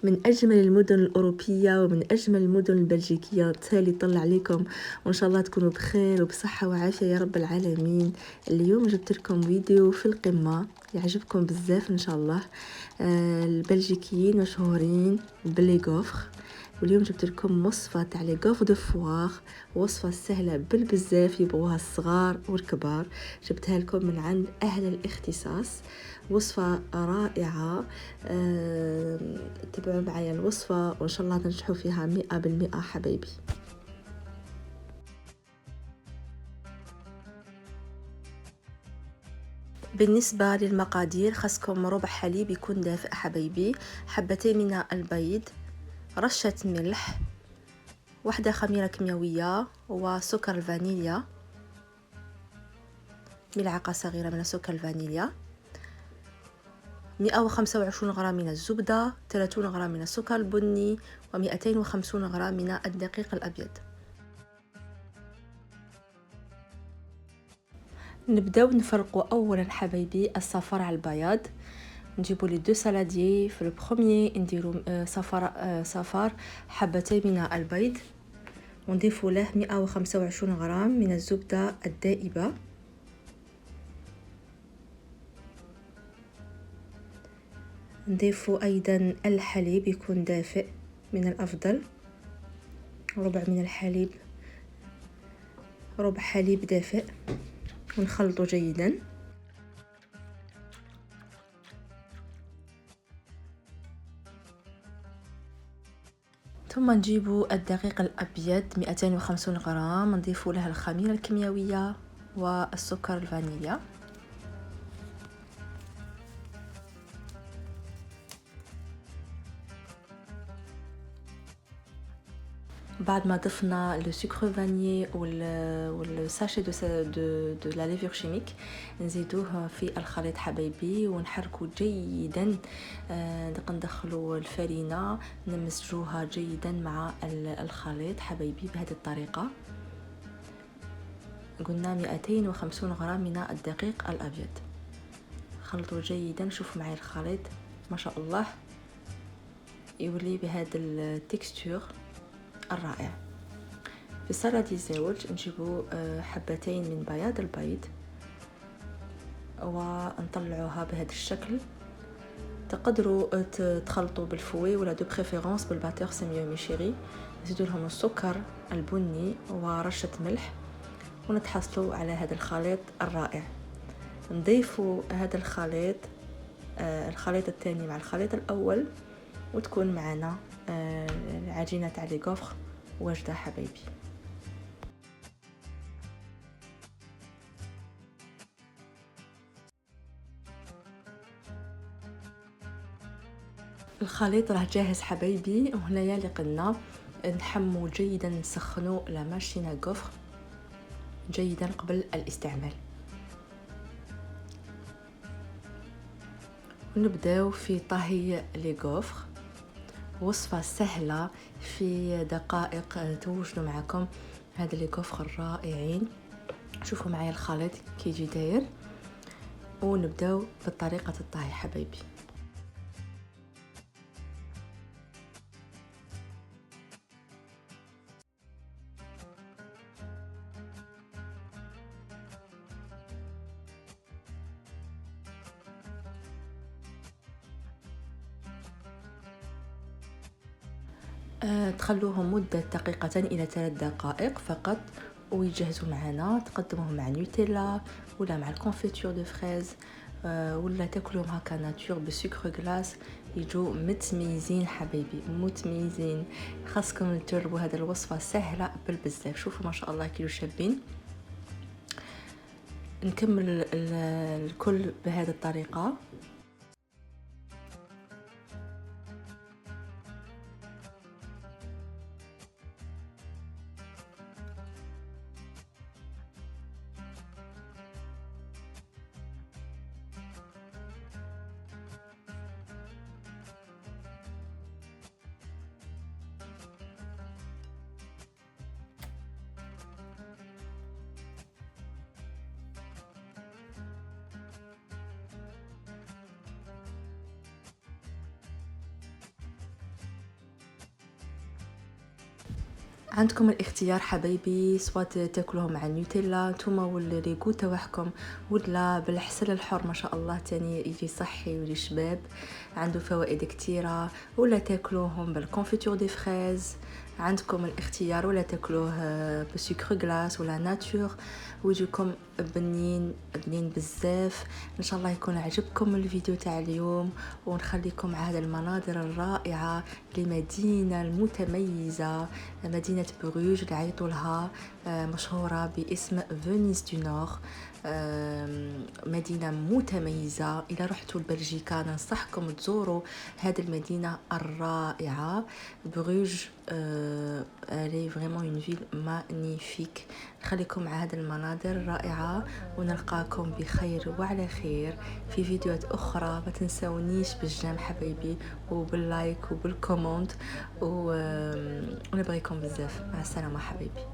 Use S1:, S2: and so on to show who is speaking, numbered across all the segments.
S1: من أجمل المدن الأوروبية ومن أجمل المدن البلجيكية. تالي طلع عليكم وإن شاء الله تكونوا بخير وبصحة وعافية يا رب العالمين. اليوم جبت لكم فيديو في القمة يعجبكم بزاف إن شاء الله. البلجيكيين مشهورين بلي غوفر، واليوم جبت لكم وصفة تاع لي غوف دو فوار، وصفة سهلة بالبزاف يبغوها الصغار والكبار. جبتها لكم من عند أهل الاختصاص، وصفة رائعة. تبعوا معايا الوصفة وإن شاء الله تنجحوا فيها 100% حبايبي. بالنسبة للمقادير خاصكم ربع حليب يكون دافئ حبايبي، حبتين من البيض، رشة ملح، واحدة خميرة كيميائية وسكر الفانيليا، ملعقة صغيرة من سكر الفانيليا، 125 غرام من الزبدة، 30 غرام من السكر البني، و250 غرام من الدقيق الأبيض. نبداو نفرقوا اولا حبايبي الصفار على البياض. نجيبوا لي دو سالاديي، في البروميي نديروا صفار حبتين من البيض، ونضيف له 125 غرام من الزبدة الدائبة، نضيف ايضا الحليب يكون دافئ من الافضل، ربع من الحليب، ربع حليب دافئ، ونخلط جيدا. ثم نجيب الدقيق الأبيض 250 غرام، نضيف له الخميرة الكيميائية والسكر الفانيليا. بعد ما ضفنا لو سكر فاني والساشي دو لا ليفور شيميك، نزيدوه في الخليط حبايبي ونحركه جيدا. ندخلوا الفرينه نمزجوها جيدا مع الخليط حبايبي بهذه الطريقه. قلنا 250 غرام من الدقيق الابيض، خلطوا جيدا. شوفوا معي الخليط ما شاء الله يولي بهذا التكستور الرائع. في سلطة الزوج نجيبوا حبتين من بياض البيض ونطلعوها بهذا الشكل. تقدروا تخلطوا بالفوي ولا دو بريفيرونس بالباتور سيميو ميشيري. نزيدوا لهم السكر البني ورشة ملح ونتحصلوا على هذا الخليط الرائع. نضيفوا هذا الخليط الثاني مع الخليط الاول، وتكون معنا العجينه تاع لي غوفر واجده حبايبي. الخليط راه جاهز حبايبي، وهنايا اللي قلنا نحمو جيدا، نسخنوا لا ماشين غوفر جيدا قبل الاستعمال. ونبداو في طهي لي غوفر، وصفة سهلة في دقائق توجدوا معكم هذا لي غوفر الرائعين. شوفوا معايا الخليط كيجي داير، ونبداو بطريقة الطهي حبايبي. تخلوهم مدة دقيقة إلى 3 دقائق فقط ويجهزوا معنا. تقدموهم مع نوتيلا ولا مع الكونفيتور دو فريز، ولا تاكلوهم هكا ناتور بسكر غلاس، يجوا متميزين حبايبي متميزين. خاصكم تجربوا هذه الوصفة سهلة بالبزاف. شوفوا ما شاء الله كيلو شابين. نكمل الكل بهذه الطريقة. عندكم الاختيار حبايبي، سواء تاكلوهم مع النوتيلا نتوما واللي جو تاعكم، ولا بالعسل الحر ما شاء الله تاني يجي صحي ويجي شباب عنده فوائد كتيره، ولا تاكلوهم بالكونفيتور دي فريز. عندكم الاختيار، ولا تاكلوه بسكر غلاس ولا ناتور، ويجيكم بنين بنين بزاف. ان شاء الله يكون عجبكم الفيديو تاع اليوم، ونخليكم مع هذه المناظر الرائعه لمدينه المتميزه، مدينة بروج اللي عيطوا لها مشهورة باسم فينيس دو نور. مدينة متميزة، إذا رحتوا لبلجيكا ننصحكم تزوروا هذه المدينة الرائعة بروج. elle est vraiment une ville magnifique. نخليكم مع هذه المناظر الرائعة، ونلقاكم بخير وعلى خير في فيديوهات أخرى. ما تنسونيش بالجيم حبايبي، وباللايك وبالكومنت، ونبغيكم بزاف. مع السلامة حبايبي.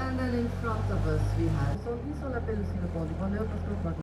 S2: And then in front of us we have, so on l'appelle aussi le pont du bonheur parce qu'on